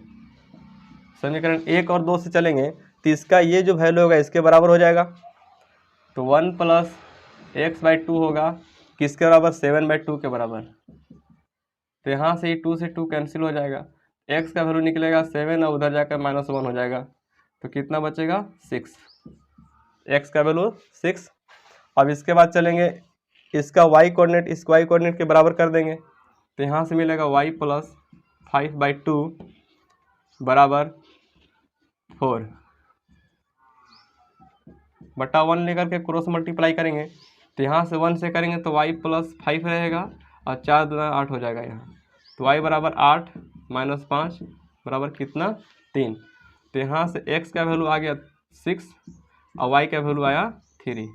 समीकरण 1 और 2 से चलेंगे तो इसका ये जो वैल्यू होगा इसके बराबर हो जाएगा। तो 1 प्लस एक्स बाई 2 होगा किसके बराबर? 7 बाई 2 के बराबर। तो यहाँ से 2 से 2 कैंसिल हो जाएगा, x का वैल्यू निकलेगा 7 और उधर जाकर -1 हो जाएगा, तो कितना बचेगा? 6, x का वैल्यू 6। अब इसके बाद चलेंगे इसका y कोऑर्डिनेट इस y कोऑर्डिनेट के बराबर कर देंगे, तो यहाँ से मिलेगा y प्लस 5 बाई 2 बराबर 4 बटा 1 लेकर के क्रॉस मल्टीप्लाई करेंगे तो यहाँ से 1 से करेंगे तो y प्लस 5 रहेगा और 4 दूना 8 हो जाएगा यहाँ, तो y बराबर 8 माइनस 5 बराबर कितना? 3। तो यहाँ से x का वैल्यू आ गया 6 और y का वैल्यू आया 3।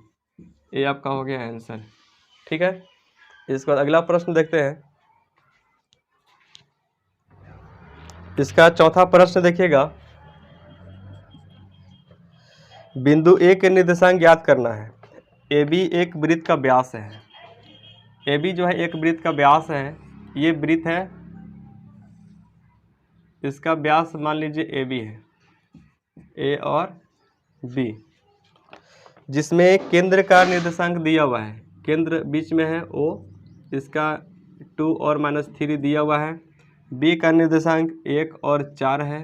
ये आपका हो गया आंसर, ठीक है। इसके बाद अगला प्रश्न देखते हैं। इसका चौथा प्रश्न देखिएगा, बिंदु ए के निर्देशांक ज्ञात करना है। AB एक वृत्त का व्यास है, AB जो है एक वृत्त का व्यास है, ये वृत्त है, इसका व्यास मान लीजिए AB है, A और B, जिसमें केंद्र का निर्देशांक दिया हुआ है, केंद्र बीच में है O, इसका 2 और -3 दिया हुआ है। B का निर्देशांक 1 और 4 है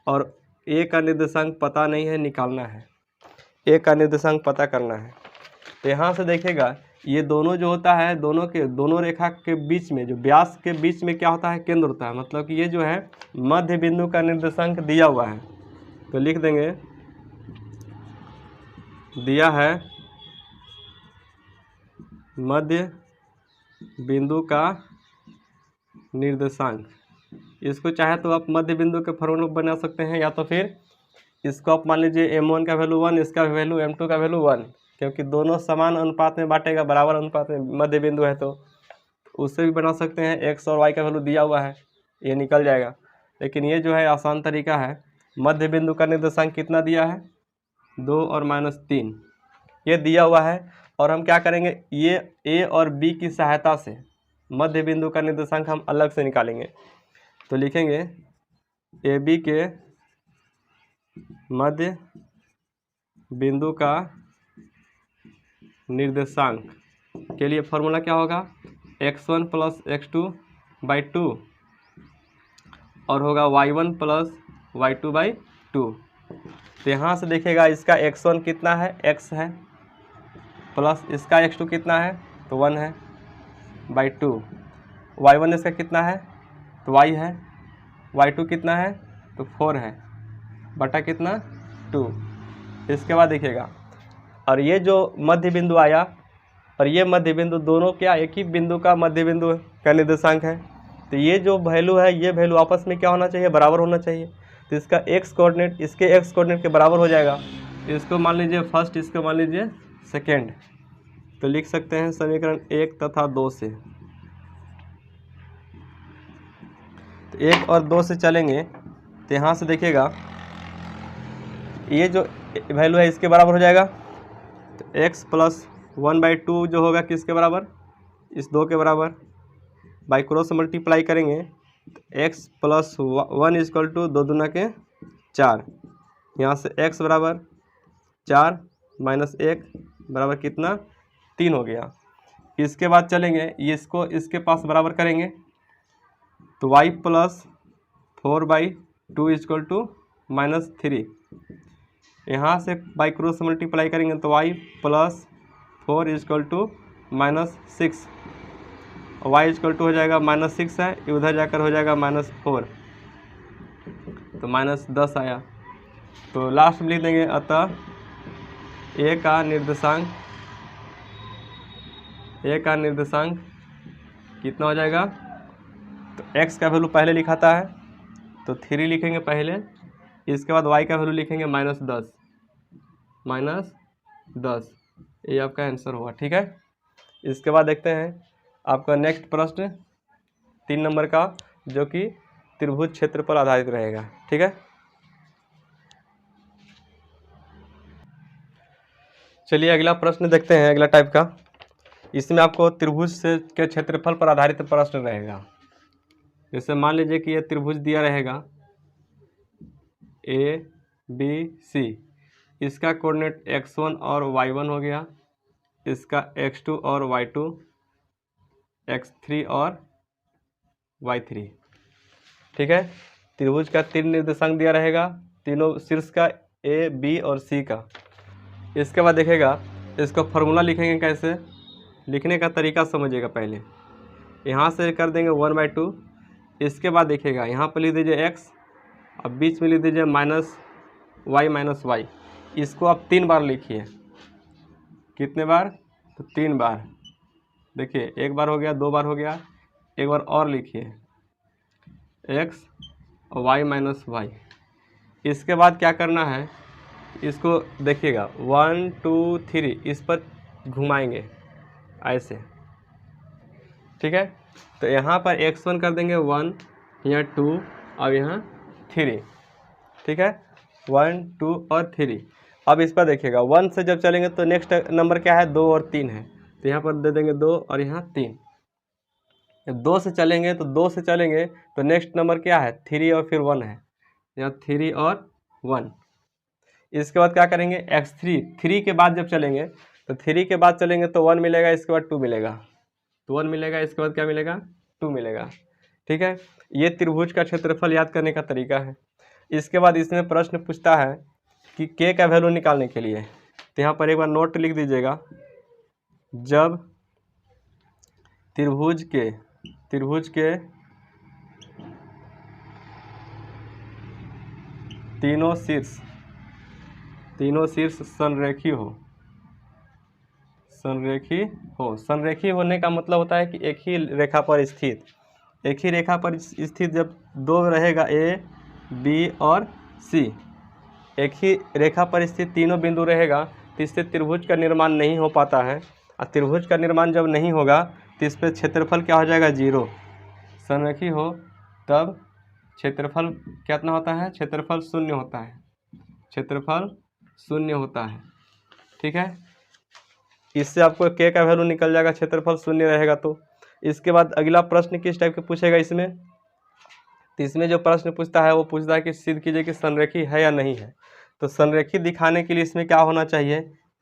और A का निर्देशांक पता नहीं है, निकालना है। A का निर्देशांक पता करना है। तो यहाँ से देखिएगा ये दोनों जो होता है, दोनों रेखा के बीच में जो व्यास के बीच में क्या होता है? केंद्र होता है, मतलब कि ये जो है मध्य बिंदु का निर्देशांक दिया हुआ है, तो लिख देंगे दिया है मध्य बिंदु का निर्देशांक। इसको चाहे तो आप मध्य बिंदु के फॉर्मूला बना सकते हैं, या तो फिर इसको आप मान लीजिए m1 का वैल्यू 1, इसका वैल्यू m2 का वैल्यू 1, क्योंकि दोनों समान अनुपात में बांटेगा, बराबर अनुपात में मध्य बिंदु है, तो उससे भी बना सकते हैं। x और y का वैल्यू दिया हुआ है, ये निकल जाएगा। लेकिन ये जो है आसान तरीका है। मध्य बिंदु का निर्देशांक कितना दिया है? 2 और -3 ये दिया हुआ है, और हम क्या करेंगे? ये A और B की सहायता से मध्य बिंदु का निर्देशांक हम अलग से निकालेंगे। तो लिखेंगे AB के मध्य बिंदु का निर्देशांक के लिए फॉर्मूला क्या होगा, x1 प्लस x2 बाई 2 और होगा y1 प्लस y2 बाई 2। तो यहाँ से देखिएगा इसका x1 कितना है, x है, प्लस इसका x2 कितना है तो 1 है बाई 2, y1 इसका कितना है तो y है, y2 कितना है तो 4 है बटा कितना 2। इसके बाद देखिएगा और ये जो मध्य बिंदु आया और ये मध्य बिंदु दोनों क्या एक ही बिंदु का मध्य बिंदु का निर्देशांक है। तो ये जो वैल्यू है ये वैल्यू आपस में क्या होना चाहिए, बराबर होना चाहिए। तो इसका x कोऑर्डिनेट इसके x कोऑर्डिनेट के बराबर हो जाएगा। इसको मान लीजिए फर्स्ट, इसको मान लीजिए सेकेंड। तो लिख सकते हैं समीकरण 1 तथा 2 से। तो 1 और 2 से चलेंगे तो यहाँ से देखिएगा ये जो वैल्यू है इसके बराबर हो जाएगा। तो x प्लस 1/2 जो होगा किसके बराबर, इस 2 के बराबर, बाई क्रॉस मल्टीप्लाई करेंगे तो x प्लस 1 इक्वल टू 2 दूना के 4। यहाँ से x बराबर 4 माइनस 1 बराबर कितना 3 हो गया। इसके बाद चलेंगे इसको इसके पास बराबर करेंगे तो y प्लस 4/2 इक्वल टू -3। यहाँ से बाई क्रॉस मल्टीप्लाई करेंगे तो y plus 4 equal to -6, y equal to हो जाएगा -6 है, उधर जाकर हो जाएगा -4 तो -10 आया। तो लास्ट में लिख देंगे अतः a का निर्देशांक कितना हो जाएगा। तो x का वैल्यू पहले लिखाता है तो 3 लिखेंगे पहले, इसके बाद y का वैल्यू लिखेंगे -10। ये आपका आंसर होगा, ठीक है। इसके बाद देखते हैं आपका नेक्स्ट प्रश्न 3 नंबर का, जो कि त्रिभुज क्षेत्र पर आधारित रहेगा, ठीक है। चलिए अगला प्रश्न देखते हैं, अगला टाइप का। इसमें आपको त्रिभुज से के क्षेत्रफल पर आधारित प्रश्न रहेगा। जैसे मान लीजिए कि यह त्रिभुज दिया रहेगा ABC, इसका कोऑर्डिनेट x1 और y1 हो गया, इसका x2 और y2, x3 और y3, ठीक है। त्रिभुज का 3 निर्देशांक दिया रहेगा, तीनों शीर्ष का A, B और C का। इसके बाद देखेगा इसको फॉर्मूला लिखेंगे, कैसे लिखने का तरीका समझिएगा। पहले यहाँ से कर देंगे 1/2, इसके बाद देखिएगा यहाँ पर लिख दीजिए x, अब बीच में लिख दीजिए -y। इसको आप 3 बार लिखिए। कितने बार तो 3 बार। देखिए 1 बार हो गया, 2 बार हो गया, एक बार और लिखिए x और y। इसके बाद क्या करना है, इसको देखिएगा 1 2 3 इस पर घुमाएंगे ऐसे, ठीक है। तो यहाँ पर x1 कर देंगे 1, यहाँ 2 और यहाँ 3, ठीक है, 1 2 और 3। अब इस पर देखिएगा 1 से जब चलेंगे तो नेक्स्ट नंबर क्या है, 2 और 3 है, तो यहाँ पर दे देंगे 2 और यहाँ 3। जब 2 से चलेंगे तो नेक्स्ट नंबर क्या है, 3 और फिर 1 है, यहाँ 3 और 1। इसके बाद क्या करेंगे x3, 3 के बाद जब चलेंगे तो 3 के बाद चलेंगे तो 1 मिलेगा, इसके बाद 2 मिलेगा, तो 1 मिलेगा, इसके बाद क्या मिलेगा 2 मिलेगा, ठीक है। ये त्रिभुज का क्षेत्रफल याद करने का तरीका है। इसके बाद इसमें प्रश्न पूछता है कि k का वैल्यू निकालने के लिए, तो यहाँ पर एक बार नोट लिख दीजिएगा। जब त्रिभुज के तीनों शीर्ष संरेखी होने का मतलब होता है कि एक ही रेखा पर स्थित जब 2 रहेगा A, B और C, एक ही रेखा पर स्थित तीनों बिंदु रहेगा तो इससे त्रिभुज का निर्माण नहीं हो पाता है। और त्रिभुज का निर्माण जब नहीं होगा तो इस पर क्षेत्रफल क्या हो जाएगा, 0। संरेखी हो तब क्षेत्रफल कितना होता है, क्षेत्रफल 0 होता है, ठीक है। इससे आपको k का वैल्यू निकल जाएगा, क्षेत्रफल 0 रहेगा तो। इसके बाद अगला प्रश्न किस टाइप के पूछेगा इसमें, तो इसमें जो प्रश्न पूछता है वो पूछता है कि सिद्ध कीजिए कि संरेखी है या नहीं है। तो संरेखित दिखाने के लिए इसमें क्या होना चाहिए,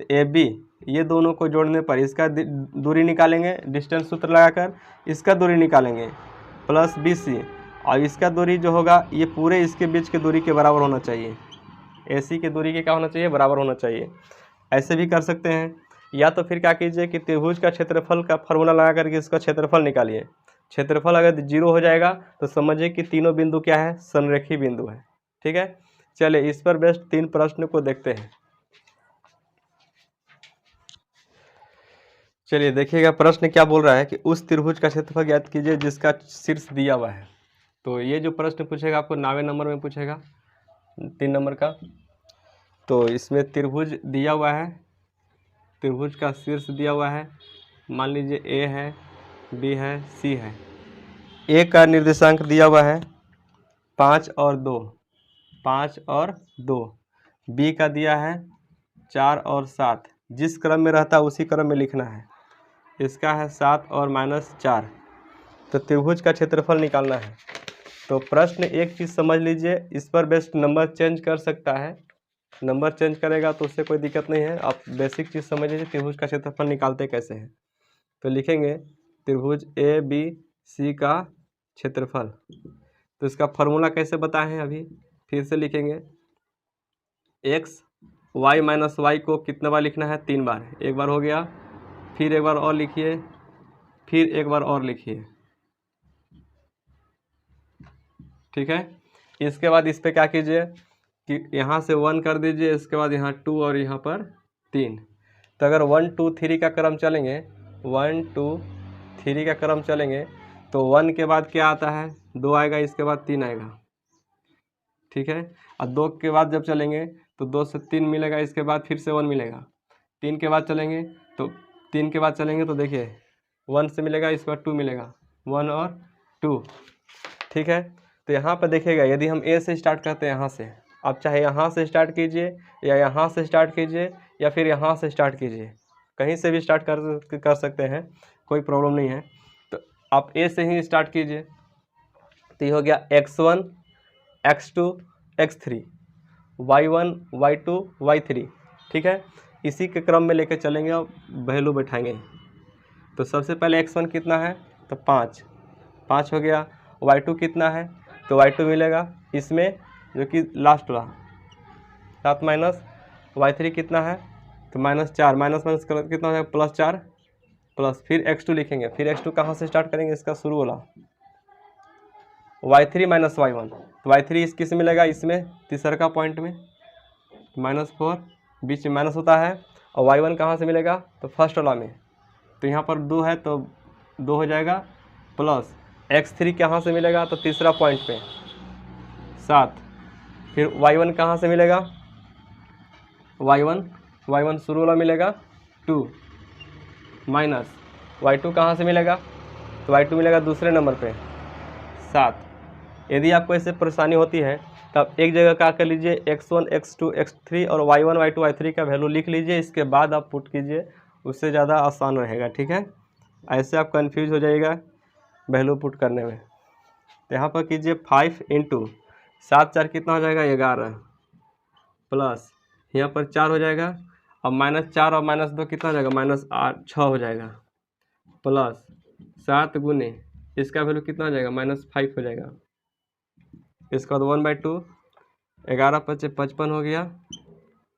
ए बी ये दोनों को जोड़ने पर इसका दूरी निकालेंगे डिस्टेंस सूत्र लगाकर, इसका दूरी निकालेंगे प्लस बी सी, और इसका दूरी जो होगा ये पूरे इसके बीच की दूरी के बराबर होना चाहिए, ए सी की दूरी के क्या होना चाहिए, बराबर होना चाहिए। ऐसे भी कर सकते हैं, या तो फिर क्या कीजिए कि त्रिभुज का क्षेत्रफल का फॉर्मूला लगा करके इसका क्षेत्रफल निकालिए। क्षेत्रफल अगर 0 हो जाएगा तो समझिए कि तीनों बिंदु क्या है, संरेखी बिंदु है। ठीक है, चलिए इस पर बेस्ड 3 प्रश्न को देखते हैं। चलिए देखिएगा प्रश्न क्या बोल रहा है कि उस त्रिभुज का क्षेत्रफल ज्ञात कीजिए जिसका शीर्ष दिया हुआ है। तो ये जो प्रश्न पूछेगा आपको 9वें नंबर में पूछेगा, 3 नंबर का। तो इसमें त्रिभुज दिया हुआ है, त्रिभुज का शीर्ष दिया हुआ है, मान लीजिए ए है, बी है, सी है। ए का निर्देशांक दिया हुआ है 5 और 2, 5 और 2। बी का दिया है 4 और 7, जिस क्रम में रहता है उसी क्रम में लिखना है। इसका है 7 और -4। तो त्रिभुज का क्षेत्रफल निकालना है। तो प्रश्न एक चीज़ समझ लीजिए, इस पर बेस्ट नंबर चेंज कर सकता है, नंबर चेंज करेगा तो उससे कोई दिक्कत नहीं है। आप बेसिक चीज़ समझ लीजिए त्रिभुज का क्षेत्रफल निकालते कैसे हैं। तो लिखेंगे त्रिभुज ए बी सी का क्षेत्रफल। तो इसका फॉर्मूला कैसे बताए हैं अभी फिर से लिखेंगे, एक्स वाई माइनस वाई को कितने बार लिखना है, 3 बार। एक बार हो गया, फिर एक बार और लिखिए, फिर एक बार और लिखिए। ठीक है, इसके बाद इस पे क्या कीजिए कि यहाँ से 1 कर दीजिए, इसके बाद यहाँ 2 और यहाँ पर 3। तो अगर 1 2 3 का क्रम चलेंगे, 1 2 3 का क्रम चलेंगे तो 1 के बाद क्या आता है, 2 आएगा, इसके बाद 3 आएगा। ठीक है, और 2 के बाद जब चलेंगे तो 2 से 3 मिलेगा, इसके बाद फिर से 1 मिलेगा। 3 के बाद चलेंगे तो 3 के बाद चलेंगे तो देखिए 1 से मिलेगा, इसके बाद 2 मिलेगा, 1 और 2। ठीक है, तो यहाँ पर देखिएगा यदि हम ए से स्टार्ट करते हैं, यहाँ से, आप चाहे यहाँ से स्टार्ट कीजिए या यहाँ से स्टार्ट कीजिए या फिर यहाँ से स्टार्ट कीजिए, कहीं से भी स्टार्ट कर सकते हैं, कोई प्रॉब्लम नहीं है। तो आप ए से ही स्टार्ट कीजिए। तो ये हो गया x1 x2 x3 y1 y2 y3। ठीक है, इसी के क्रम में लेकर चलेंगे और वैल्यू बैठाएंगे। तो सबसे पहले x1 कितना है, तो 5 हो गया। y2 कितना है, तो y2 मिलेगा इसमें जो कि लास्ट वाला 7 माइनस y3 कितना है, तो -4, माइनस कितना हो जाएगा, +4 प्लस फिर x2 लिखेंगे। फिर x2 कहाँ से स्टार्ट करेंगे, इसका शुरू वाला y3 माइनस y1। तो y3 इस किस में मिलेगा, इसमें तीसरा का पॉइंट में, -4 बीच में माइनस होता है। और y1 कहाँ से मिलेगा, तो फर्स्ट वाला में। तो यहाँ पर 2 है तो 2 हो जाएगा, प्लस x3 कहाँ से मिलेगा, तो तीसरा पॉइंट पे 7। फिर y1 कहाँ से मिलेगा, y1 शुरू वाला मिलेगा 2 माइनस y2 कहाँ से मिलेगा, तो y2 मिलेगा दूसरे नंबर पे 7। यदि आपको ऐसे परेशानी होती है तो आप एक जगह क्या कर लीजिए, x1 x2 x3 और y1 y2 y3 का वैल्यू लिख लीजिए, इसके बाद आप पुट कीजिए, उससे ज़्यादा आसान रहेगा। ठीक है, ऐसे आप कंफ्यूज हो जाइएगा वैल्यू पुट करने में। तो यहाँ पर कीजिए 5 × 7 4 कितना हो जाएगा, 11 प्लस यहाँ पर 4 हो जाएगा, अब -4 और -2 कितना हो जाएगा, -6 हो जाएगा, प्लस 7 गुने इसका वैल्यू कितना हो जाएगा, -5 हो जाएगा। इसका 1/2, 11 × 5 = 55 हो गया,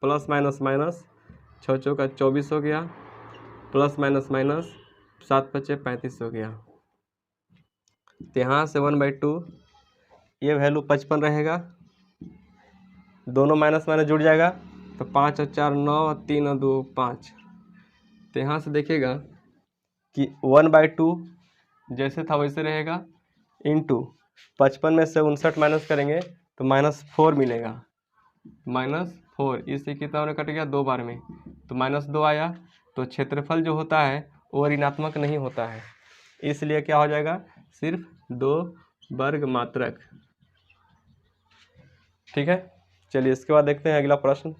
प्लस माइनस 6 चौका 24 हो गया, प्लस माइनस 7 × 5 = 35 हो गया। तो यहाँ से 1/2 ये वैल्यू 55 रहेगा, दोनों माइनस जुड़ जाएगा, तो 5 और 4 9 और 3 और 2 5। तो यहाँ से देखिएगा कि 1/2 जैसे था वैसे रहेगा, इंटू 55 में से 59 माइनस करेंगे तो -4 मिलेगा, -4 इससे कितना होने कट गया, 2 बार में, तो -2 आया। तो क्षेत्रफल जो होता है वो ऋणात्मक नहीं होता है, इसलिए क्या हो जाएगा, सिर्फ 2 वर्ग मात्रक। ठीक है, चलिए इसके बाद देखते हैं अगला प्रश्न।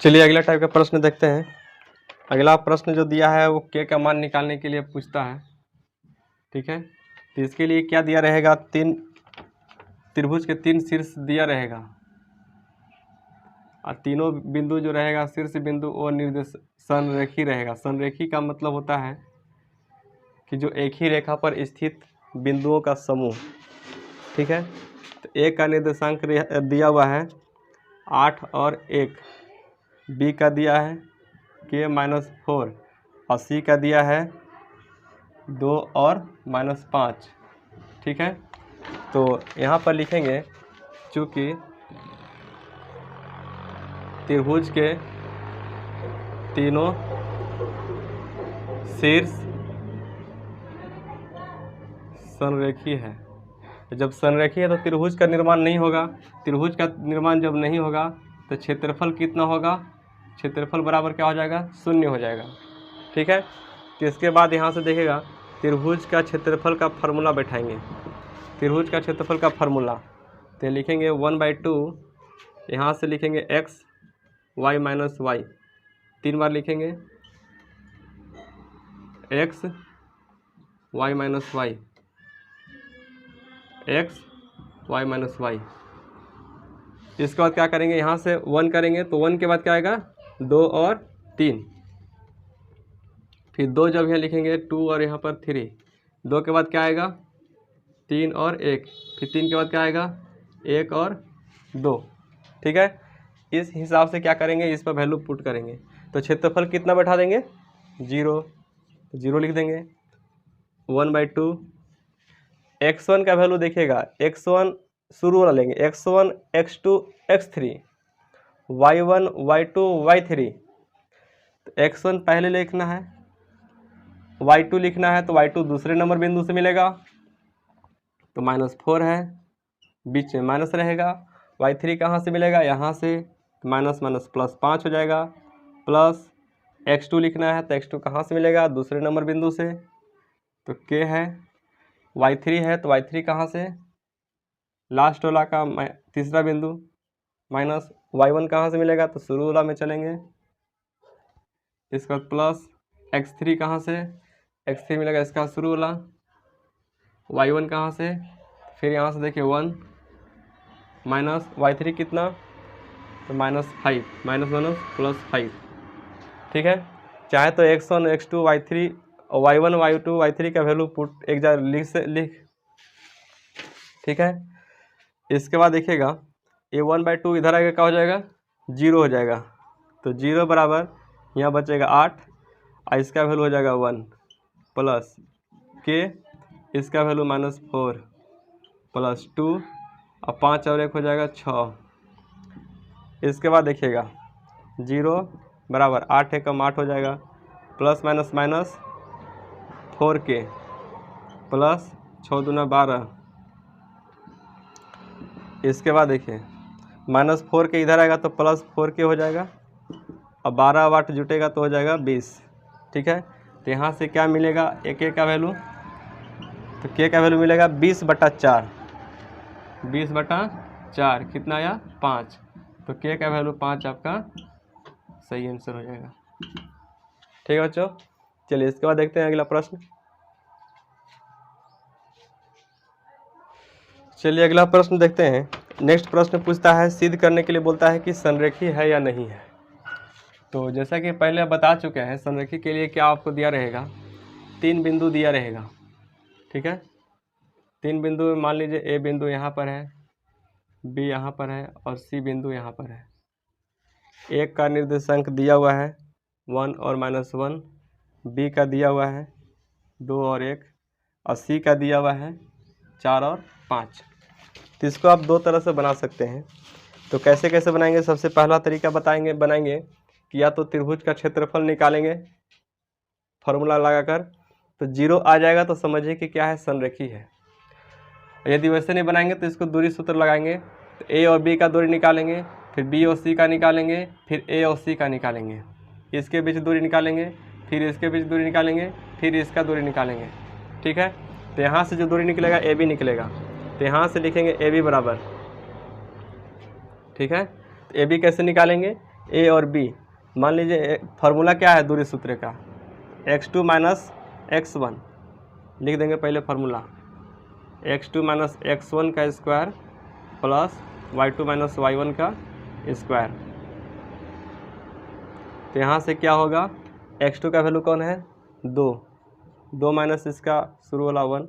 चलिए अगला टाइप का प्रश्न देखते हैं। अगला प्रश्न जो दिया है वो k का मान निकालने के लिए पूछता है। ठीक है, तो इसके लिए क्या दिया रहेगा, 3 त्रिभुज के 3 शीर्ष दिया रहेगा और तीनों बिंदु जो रहेगा शीर्ष बिंदु वो निर्देश संरेखी रहेगा। संरेखी का मतलब होता है कि जो एक ही रेखा पर स्थित बिंदुओं का समूह, ठीक है। तो ए का निर्देशांक दिया हुआ है 8 और 1, बी का दिया है k-4 और सी का दिया है 2 और -5, ठीक है। तो यहाँ पर लिखेंगे चूँकि त्रिभुज के तीनों शीर्ष संरेखी है। जब संरेखी है तो त्रिभुज का निर्माण नहीं होगा। त्रिभुज का निर्माण जब नहीं होगा तो क्षेत्रफल कितना होगा? क्षेत्रफल बराबर क्या हो जाएगा? 0 हो जाएगा, ठीक है। तो इसके बाद यहाँ से देखिएगा त्रिभुज का क्षेत्रफल का फार्मूला बैठाएंगे। त्रिभुज का क्षेत्रफल का फार्मूला तो लिखेंगे 1/2, यहाँ से लिखेंगे x y माइनस वाई, 3 बार लिखेंगे x y minus y, x y minus y. इसके बाद क्या करेंगे? यहाँ से 1 करेंगे तो 1 के बाद क्या आएगा? 2 और 3, फिर 2 जब यहाँ लिखेंगे 2 और यहाँ पर 3, 2 के बाद क्या आएगा? 3 और 1, फिर 3 के बाद क्या आएगा? 1 और 2, ठीक है। इस हिसाब से क्या करेंगे? इस पर वैल्यू पुट करेंगे। तो क्षेत्रफल कितना बैठा देंगे? 0, 0 लिख देंगे। 1/2 x1 का वैल्यू देखिएगा, x1 शुरू वाला लेंगे, x1 x2 x3 y1 y2 y3। तो x1 पहले लिखना है, y2 लिखना है तो y2 दूसरे नंबर बिंदु से मिलेगा तो -4 है, बीच में माइनस रहेगा। y3 कहाँ से मिलेगा? यहाँ से, माइनस माइनस प्लस 5 हो जाएगा। प्लस x2 लिखना है तो x2 कहाँ से मिलेगा? दूसरे नंबर बिंदु से, तो k है। y3 है तो y3 कहाँ से? लास्ट वाला का तीसरा बिंदु। माइनस y1 कहाँ से मिलेगा? तो शुरू वाला में चलेंगे। इसका प्लस x3 कहाँ से? x3 मिलेगा इसका शुरू वाला। y1 कहाँ से? फिर यहाँ से देखिए 1 माइनस y3 कितना? तो -5, माइनस +5, ठीक है। चाहे तो x1 x2 y3 y1 y2 y3 का वैल्यू पुट एक जगह लिख, ठीक है। इसके बाद देखिएगा ये 1/2 इधर आएगा क्या हो जाएगा? 0 हो जाएगा। तो 0 बराबर यहाँ बचेगा 8 और इसका वैल्यू हो जाएगा 1 प्लस k, इसका वैल्यू -4 प्लस 2 और 5 और 1 हो जाएगा 6। इसके बाद देखिएगा 0 बराबर 8 एकम 8 हो जाएगा, plus minus minus 4k plus 6 दूना 12। इसके बाद देखिए -4k इधर आएगा तो प्लस 4k हो जाएगा और 12 वाट जुटेगा तो हो जाएगा 20, ठीक है। तो यहाँ से क्या मिलेगा? k का वैल्यू, तो k का वैल्यू मिलेगा 20/4, 20/4 कितना आया? 5। तो k का वैल्यू 5 आपका सही आंसर हो जाएगा, ठीक है बच्चों। चलिए इसके बाद देखते हैं अगला प्रश्न। चलिए अगला प्रश्न देखते हैं। नेक्स्ट प्रश्न पूछता है, सिद्ध करने के लिए बोलता है कि संरेखी है या नहीं है। तो जैसा कि पहले बता चुके हैं, संरेखी के लिए क्या आपको दिया रहेगा? 3 बिंदु दिया रहेगा, ठीक है। 3 बिंदु में मान लीजिए ए बिंदु यहाँ पर है, बी यहाँ पर है और सी बिंदु यहाँ पर है। एक का निर्देशांक दिया हुआ है 1 और -1, बी का दिया हुआ है 2 और 1 और सी का दिया हुआ है 4 और 5। तो इसको आप 2 तरह से बना सकते हैं। तो कैसे कैसे बनाएंगे? सबसे पहला तरीका बनाएंगे कि या तो त्रिभुज का क्षेत्रफल निकालेंगे फॉर्मूला लगाकर, तो 0 आ जाएगा तो समझिए कि क्या है? संरेखी है। यदि वैसे नहीं बनाएंगे तो इसको दूरी सूत्र लगाएंगे। तो ए और बी का दूरी निकालेंगे, फिर बी और सी का निकालेंगे, फिर ए और सी का निकालेंगे, इसके बीच दूरी निकालेंगे, फिर इसके बीच दूरी निकालेंगे, फिर इसका दूरी निकालेंगे, ठीक है। तो यहाँ से जो दूरी निकलेगा ए बी निकलेगा, तो यहाँ से लिखेंगे ए बी बराबर, ठीक है। तो ए बी कैसे निकालेंगे? ए और बी, मान लीजिए फार्मूला क्या है दूरी सूत्र का? x2 माइनस x1 लिख देंगे पहले फार्मूला, x2 माइनस x1 का square plus y2 minus y1 का स्क्वायर। तो यहाँ से क्या होगा, x2 का वैल्यू कौन है 2 माइनस इसका शुरू वाला 1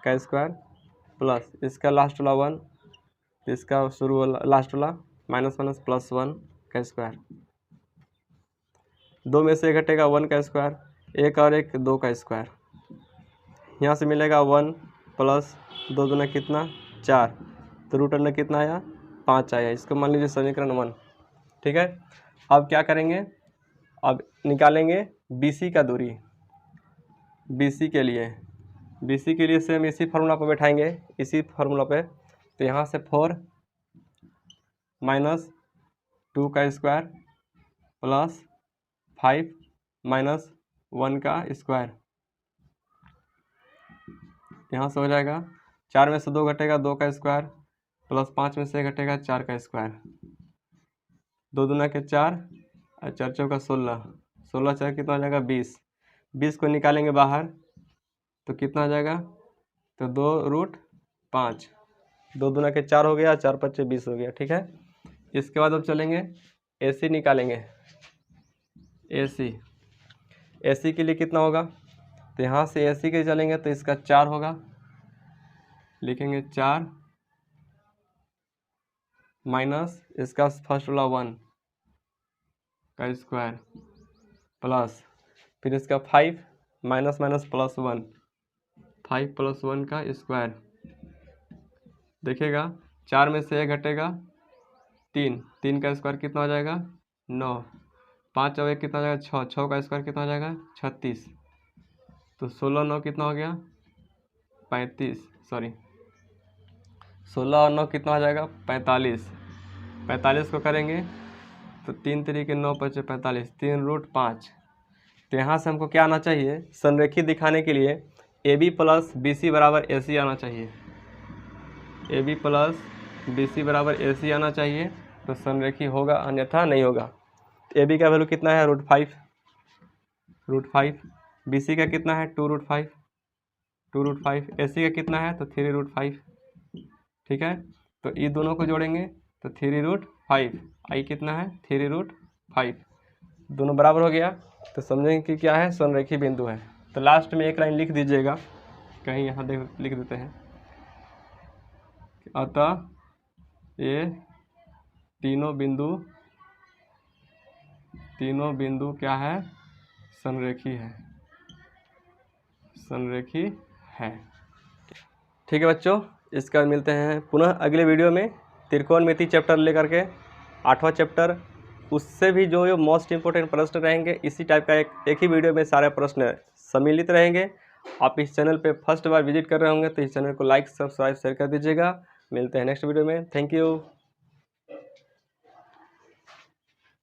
का स्क्वायर प्लस इसका लास्ट वाला 1, इसका शुरू वाला लास्ट वाला माइनस माइनस प्लस 1 का स्क्वायर। 2 में से घटेगा 1 का स्क्वायर, 1 और 1 2 का स्क्वायर। यहाँ से मिलेगा 1 प्लस 2 दूना कितना 4, तो रूट अंडर कितना आया 5 आया। इसको मान लीजिए समीकरण 1। ठीक है, अब क्या करेंगे, अब निकालेंगे BC का दूरी। BC के लिए सेम इसी फार्मूला पर बैठाएंगे, इसी फार्मूला पे। तो यहाँ से 4 माइनस 2 का स्क्वायर प्लस 5 माइनस 1 का स्क्वायर। यहाँ से हो जाएगा 4 में से 2 घटेगा 2 का स्क्वायर प्लस 5 में से घटेगा 4 का स्क्वायर। 2 दूना के 4 और 4 चौका 16, 16 4 कितना हो जाएगा 20। 20 को निकालेंगे बाहर तो कितना आ जाएगा, तो 2√5। 2 दूना के 4 हो गया, 4 5 20 हो गया। ठीक है, इसके बाद अब चलेंगे AC निकालेंगे। AC के लिए कितना होगा, तो यहाँ से AC के चलेंगे तो इसका 4 होगा, लिखेंगे 4 माइनस इसका फर्स्ट वाला 1 का स्क्वायर प्लस फिर इसका 5 माइनस माइनस प्लस 1, 5 प्लस 1 का स्क्वायर। देखिएगा 4 में से 1 घटेगा 3, 3 का स्क्वायर कितना हो जाएगा 9, 5 और 1 कितना हो जाएगा 6, 6 का स्क्वायर कितना हो जाएगा 36। तो 16 9 कितना हो गया 35, सॉरी 16 और 9 कितना हो जाएगा 45। 45 को करेंगे तो 3 3 9 5 45, 3√5। तो यहाँ से हमको क्या आना चाहिए, संरेखी दिखाने के लिए AB प्लस BC बराबर AC आना चाहिए। AB प्लस BC बराबर AC आना चाहिए तो संरेखी होगा, अन्यथा नहीं होगा। AB का वैल्यू कितना है √5, BC का कितना है 2√5, AC का कितना है तो 3√5। ठीक है, तो ये दोनों को जोड़ेंगे तो 3√5, आई कितना है 3√5, दोनों बराबर हो गया। तो समझेंगे कि क्या है, संरेखी बिंदु है। तो लास्ट में एक लाइन लिख दीजिएगा, कहीं यहाँ लिख देते हैं, अतः ये तीनों बिंदु क्या है, संरेखी है। ठीक है बच्चों, इसका मिलते हैं पुनः अगले वीडियो में त्रिकोणमिति चैप्टर लेकर के, 8वां चैप्टर। उससे भी जो मोस्ट इम्पोर्टेंट प्रश्न रहेंगे, इसी टाइप का एक ही वीडियो में सारे प्रश्न सम्मिलित रहेंगे। आप इस चैनल पे फर्स्ट बार विजिट कर रहे होंगे तो इस चैनल को लाइक सब्सक्राइब शेयर कर दीजिएगा। मिलते हैं नेक्स्ट वीडियो में। Thank you.